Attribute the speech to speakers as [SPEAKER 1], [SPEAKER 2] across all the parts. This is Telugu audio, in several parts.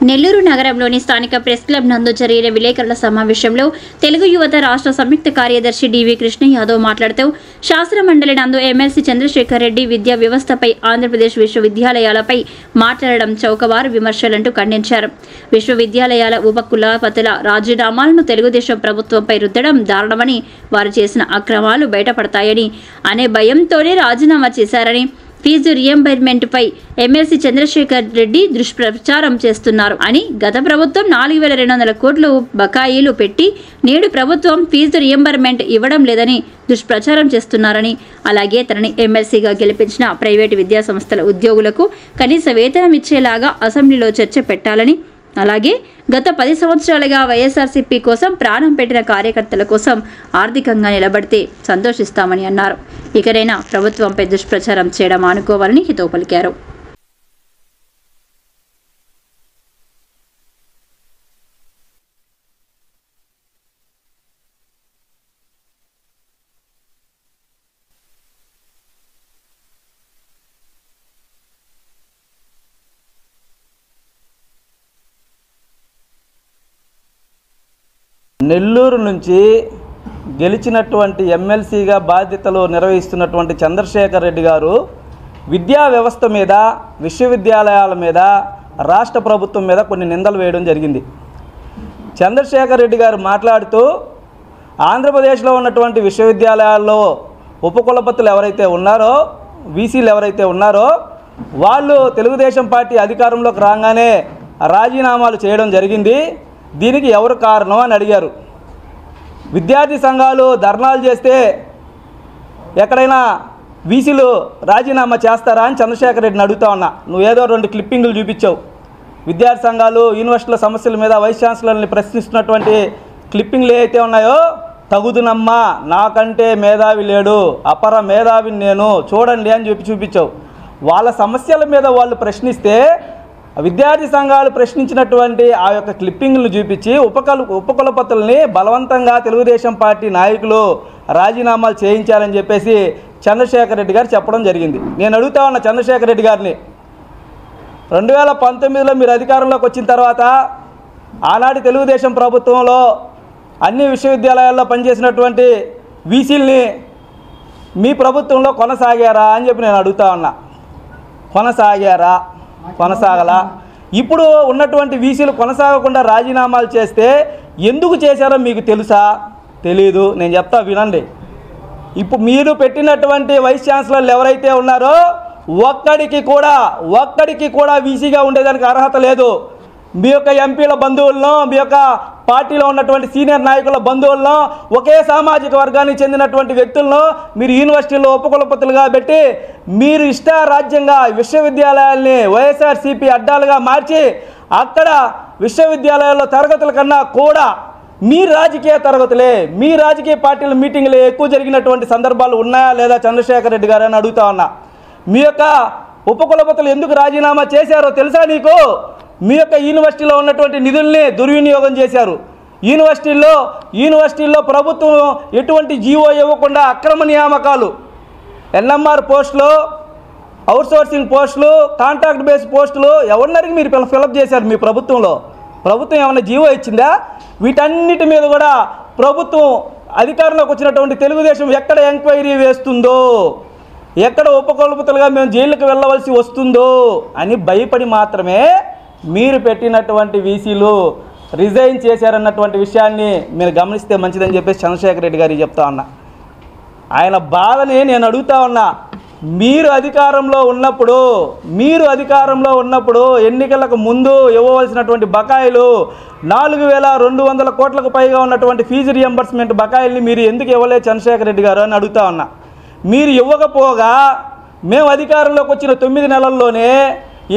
[SPEAKER 1] నెల్లూరు నగరంలోని స్థానిక ప్రెస్ క్లబ్ నందు జరిగిన విలేకరుల సమావేశంలో తెలుగు యువత రాష్ట్ర సంయుక్త కార్యదర్శి డివి కృష్ణ యాదవ్ మాట్లాడుతూ శాస్త్ర మండలి నందు ఎమ్మెల్సీ చంద్రశేఖర్ రెడ్డి విద్యా వ్యవస్థపై ఆంధ్రప్రదేశ్ విశ్వవిద్యాలయాలపై మాట్లాడడం చౌకబారు విమర్శలంటూ ఖండించారు. విశ్వవిద్యాలయాల ఉపకులపతుల రాజీనామాలను తెలుగుదేశం ప్రభుత్వంపై రుద్దడం దారుణమని, వారు చేసిన అక్రమాలు బయటపడతాయని అనే భయంతోనే రాజీనామా చేశారని, ఫీజు రియంబర్మెంట్ పై ఎమ్మెల్సీ చంద్రశేఖర్ రెడ్డి దుష్ప్రచారం చేస్తున్నారు అని, గత ప్రభుత్వం 4200 కోట్లు బకాయిలు పెట్టి నేడు ప్రభుత్వం ఫీజు రియంబర్మెంట్ ఇవ్వడం లేదని దుష్ప్రచారం చేస్తున్నారని, అలాగే తనని ఎమ్మెల్సీగా గెలిపించిన ప్రైవేటు విద్యాసంస్థల ఉద్యోగులకు కనీస వేతనం ఇచ్చేలాగా అసెంబ్లీలో చర్చ పెట్టాలని, అలాగే గత 10 సంవత్సరాలుగా వైఎస్ఆర్సీపీ కోసం ప్రాణం పెట్టిన కార్యకర్తల కోసం ఆర్థికంగా నిలబడితే సంతోషిస్తామని అన్నారు. ఇకనైనా ప్రభుత్వంపై దుష్ప్రచారం చేయడం మానుకోవాలని హితవు పలికారు.
[SPEAKER 2] నెల్లూరు నుంచి గెలిచినటువంటి ఎమ్మెల్సీగా బాధ్యతలు నిర్వహిస్తున్నటువంటి చంద్రశేఖర్ రెడ్డి గారు విద్యా వ్యవస్థ మీద, విశ్వవిద్యాలయాల మీద, రాష్ట్ర ప్రభుత్వం మీద కొన్ని నిందలు వేయడం జరిగింది. చంద్రశేఖర్ రెడ్డి గారు మాట్లాడుతూ ఆంధ్రప్రదేశ్లో ఉన్నటువంటి విశ్వవిద్యాలయాల్లో ఉపకులపతులు ఎవరైతే ఉన్నారో, వీసీలు ఎవరైతే ఉన్నారో వాళ్ళు తెలుగుదేశం పార్టీ అధికారంలోకి రాగానే రాజీనామాలు చేయడం జరిగింది. దీనికి ఎవరు కారణం అని అడిగారు. విద్యార్థి సంఘాలు ధర్నాలు చేస్తే ఎక్కడైనా వీసీలు రాజీనామా చేస్తారా అని చంద్రశేఖర్ రెడ్డిని అడుగుతా ఉన్నా. నువ్వేదో 2 క్లిప్పింగులు చూపించావు. విద్యార్థి సంఘాలు యూనివర్సిటీల సమస్యల మీద వైస్ ఛాన్సలర్ని ప్రశ్నిస్తున్నటువంటి క్లిప్పింగ్లు ఏవైతే ఉన్నాయో, తగుదునమ్మా, నాకంటే మేధావి లేడు, అపర మేధావిని నేను, చూడండి అని చూపించావు. వాళ్ళ సమస్యల మీద వాళ్ళు ప్రశ్నిస్తే విద్యార్థి సంఘాలు ప్రశ్నించినటువంటి ఆ యొక్క క్లిప్పింగ్లను చూపించి ఉపకులపతుల్ని బలవంతంగా తెలుగుదేశం పార్టీ నాయకులు రాజీనామాలు చేయించారని చెప్పేసి చంద్రశేఖర్ రెడ్డి గారు చెప్పడం జరిగింది. నేను అడుగుతా ఉన్న చంద్రశేఖర్ రెడ్డి గారిని, 2019లో మీరు అధికారంలోకి వచ్చిన తర్వాత ఆనాటి తెలుగుదేశం ప్రభుత్వంలో అన్ని విశ్వవిద్యాలయాల్లో పనిచేసినటువంటి వీసీల్ని మీ ప్రభుత్వంలో కొనసాగారా అని చెప్పి నేను అడుగుతా ఉన్నా. కొనసాగలా? ఇప్పుడు ఉన్నటువంటి వీసీలు కొనసాగకుండా రాజీనామాలు చేస్తే ఎందుకు చేశారో మీకు తెలుసా? తెలీదు. నేను చెప్తా, వినండి. ఇప్పుడు మీరు పెట్టినటువంటి వైస్ ఛాన్సలర్లు ఎవరైతే ఉన్నారో ఒక్కడికి కూడా వీసీగా ఉండేదానికి అర్హత లేదు. మీ యొక్క ఎంపీల బంధువులను, మీ యొక్క పార్టీలో ఉన్నటువంటి సీనియర్ నాయకుల బంధువులను, ఒకే సామాజిక వర్గానికి చెందినటువంటి వ్యక్తులను మీరు యూనివర్సిటీల్లో ఉపకులపతులుగా పెట్టి మీరు ఇష్టారాజ్యంగా విశ్వవిద్యాలయాల్ని వైఎస్ఆర్సీపీ అడ్డాలుగా మార్చి అక్కడ విశ్వవిద్యాలయాల్లో తరగతుల కన్నా కూడా మీ రాజకీయ తరగతులే, మీ రాజకీయ పార్టీల మీటింగ్లే ఎక్కువ జరిగినటువంటి సందర్భాలు ఉన్నాయా లేదా చంద్రశేఖర్ రెడ్డి గారు అని అడుగుతా ఉన్నా. మీ యొక్క ఉపకులపతులు ఎందుకు రాజీనామా చేశారో తెలుసా నీకు? మీ యొక్క యూనివర్సిటీలో ఉన్నటువంటి నిధుల్ని దుర్వినియోగం చేశారు. యూనివర్సిటీల్లో ప్రభుత్వం ఎటువంటి జీవో ఇవ్వకుండా అక్రమ నియామకాలు, ఎన్ఎంఆర్ పోస్టులు, అవుట్సోర్సింగ్ పోస్టులు, కాంట్రాక్ట్ బేస్ పోస్టులు ఎవరినరికి మీరు ఫిలప్ చేశారు మీ ప్రభుత్వంలో? ప్రభుత్వం ఏమైనా జీవో ఇచ్చిందా? వీటన్నిటి మీద కూడా ప్రభుత్వం అధికారంలోకి వచ్చినటువంటి తెలుగుదేశం ఎక్కడ ఎంక్వైరీ వేస్తుందో, ఎక్కడ ఉపకులపతులుగా మేము జైలుకి వెళ్ళవలసి వస్తుందో అని భయపడి మాత్రమే మీరు పెట్టినటువంటి వీసీలు రిజైన్ చేశారన్నటువంటి విషయాన్ని మీరు గమనిస్తే మంచిదని చెప్పేసి చంద్రశేఖర్ రెడ్డి గారికి చెప్తా ఉన్నా. ఆయన బాధని నేను అడుగుతా ఉన్నా. మీరు అధికారంలో ఉన్నప్పుడు ఎన్నికలకు ముందు ఇవ్వవలసినటువంటి బకాయిలు 4200 కోట్లకు పైగా ఉన్నటువంటి ఫీజు రియంబర్స్మెంట్ బకాయిల్ని మీరు ఎందుకు ఇవ్వలేదు చంద్రశేఖర్ రెడ్డి గారు అని అడుగుతా ఉన్నా. మీరు ఇవ్వకపోగా మేము అధికారంలోకి వచ్చిన 9 నెలల్లోనే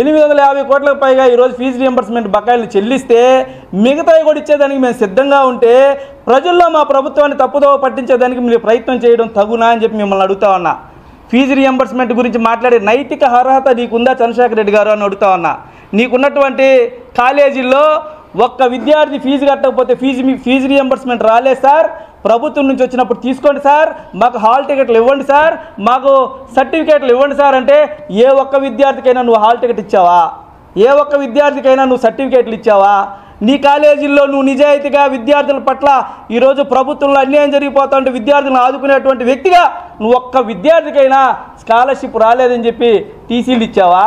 [SPEAKER 2] 850 కోట్లకు పైగా ఈరోజు ఫీజు రియంబర్స్మెంట్ బకాయిలు చెల్లిస్తే మిగతావి కూడా ఇచ్చేదానికి మేము సిద్ధంగా ఉంటే ప్రజల్లో మా ప్రభుత్వాన్ని తప్పుదోవ పట్టించేదానికి మీరు ప్రయత్నం చేయడం తగునా అని చెప్పి మిమ్మల్ని అడుగుతా ఉన్నా. ఫీజు రియంబర్స్మెంట్ గురించి మాట్లాడే నైతిక అర్హత నీకుందా చంద్రశేఖర్ రెడ్డి గారు అని అడుగుతా ఉన్నా. నీకున్నటువంటి కాలేజీల్లో ఒక్క విద్యార్థి ఫీజు కట్టకపోతే ఫీజు రియంబర్స్మెంట్ రాలేదు సార్, ప్రభుత్వం నుంచి వచ్చినప్పుడు తీసుకోండి సార్, మాకు హాల్ టికెట్లు ఇవ్వండి సార్, మాకు సర్టిఫికేట్లు ఇవ్వండి సార్ అంటే ఏ ఒక్క విద్యార్థికైనా నువ్వు హాల్ టికెట్ ఇచ్చావా? ఏ ఒక్క విద్యార్థికైనా నువ్వు సర్టిఫికేట్లు ఇచ్చావా? నీ కాలేజీల్లో నువ్వు నిజాయితీగా విద్యార్థుల పట్ల ఈరోజు ప్రభుత్వంలో అన్యాయం జరిగిపోతా ఉంటే విద్యార్థులను ఆదుకునేటువంటి వ్యక్తిగా నువ్వు ఒక్క విద్యార్థికైనా స్కాలర్షిప్ రాలేదని చెప్పి టీసీలు ఇచ్చావా,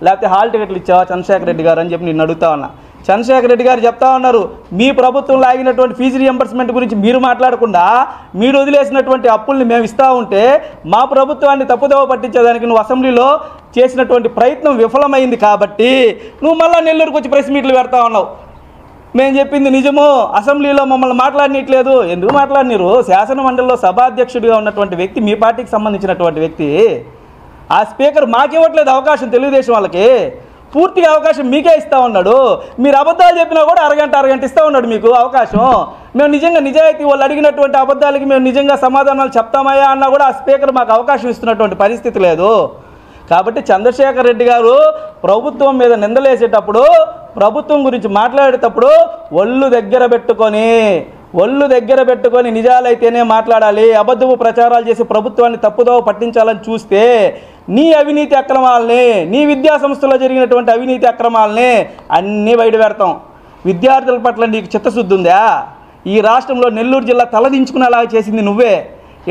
[SPEAKER 2] లేకపోతే హాల్ టికెట్లు ఇచ్చావా చంద్రశేఖర్ రెడ్డి గారు అని చెప్పి నేను అడుగుతా ఉన్నా. చంద్రశేఖర్ రెడ్డి గారు చెప్తా ఉన్నారు, మీ ప్రభుత్వంలో ఆగినటువంటి ఫీజు రియంబర్స్మెంట్ గురించి మీరు మాట్లాడకుండా మీరు వదిలేసినటువంటి అప్పుల్ని మేము ఇస్తూ ఉంటే మా ప్రభుత్వాన్ని తప్పుదోవ పట్టించేదానికి నువ్వు అసెంబ్లీలో చేసినటువంటి ప్రయత్నం విఫలమైంది కాబట్టి నువ్వు మళ్ళీ నెల్లూరుకు వచ్చి ప్రెస్ మీట్లు పెడతా ఉన్నావు. మేము చెప్పింది నిజము, అసెంబ్లీలో మమ్మల్ని మాట్లాడనీయట్లేదు. ఎందుకు మాట్లాడినారు? శాసన మండలిలో సభాధ్యక్షుడిగా ఉన్నటువంటి వ్యక్తి, మీ పార్టీకి సంబంధించినటువంటి వ్యక్తి, ఆ స్పీకర్ మాకివ్వట్లేదు అవకాశం, తెలుగుదేశం వాళ్ళకి పూర్తిగా అవకాశం మీకే ఇస్తూ ఉన్నాడు. మీరు అబద్ధాలు చెప్పినా కూడా అరగంట ఇస్తూ ఉన్నాడు మీకు అవకాశం. మేము నిజంగా నిజాయితీ వాళ్ళు అడిగినటువంటి అబద్ధాలకి మేము నిజంగా సమాధానాలు చెప్తామయ్యా అన్నా కూడా ఆ స్పీకర్ మాకు అవకాశం ఇస్తున్నటువంటి పరిస్థితి లేదు. కాబట్టి చంద్రశేఖర్ రెడ్డి గారు ప్రభుత్వం మీద నిందలేసేటప్పుడు, ప్రభుత్వం గురించి మాట్లాడేటప్పుడు ఒళ్ళు దగ్గర పెట్టుకొని నిజాలైతేనే మాట్లాడాలి. అబద్ధపు ప్రచారాలు చేసి ప్రభుత్వాన్ని తప్పుదోవ పట్టించాలని చూస్తే నీ అవినీతి అక్రమాలని, నీ విద్యా సంస్థలో జరిగినటువంటి అవినీతి అక్రమాలని అన్నీ బయట పెడతాం. విద్యార్థుల పట్ల నీకు చిత్తశుద్ధి ఉందా? ఈ రాష్ట్రంలో నెల్లూరు జిల్లా తలదించుకునేలాగా చేసింది నువ్వే.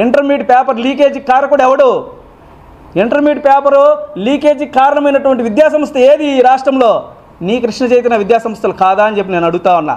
[SPEAKER 2] ఇంటర్మీడియట్ పేపర్ లీకేజీ కారకుడు ఎవడు? ఇంటర్మీడియట్ పేపరు లీకేజీ కారణమైనటువంటి విద్యాసంస్థ ఏది ఈ రాష్ట్రంలో? నీ కృష్ణ చైతన్య విద్యాసంస్థలు కాదా అని చెప్పి నేను అడుగుతా ఉన్నా.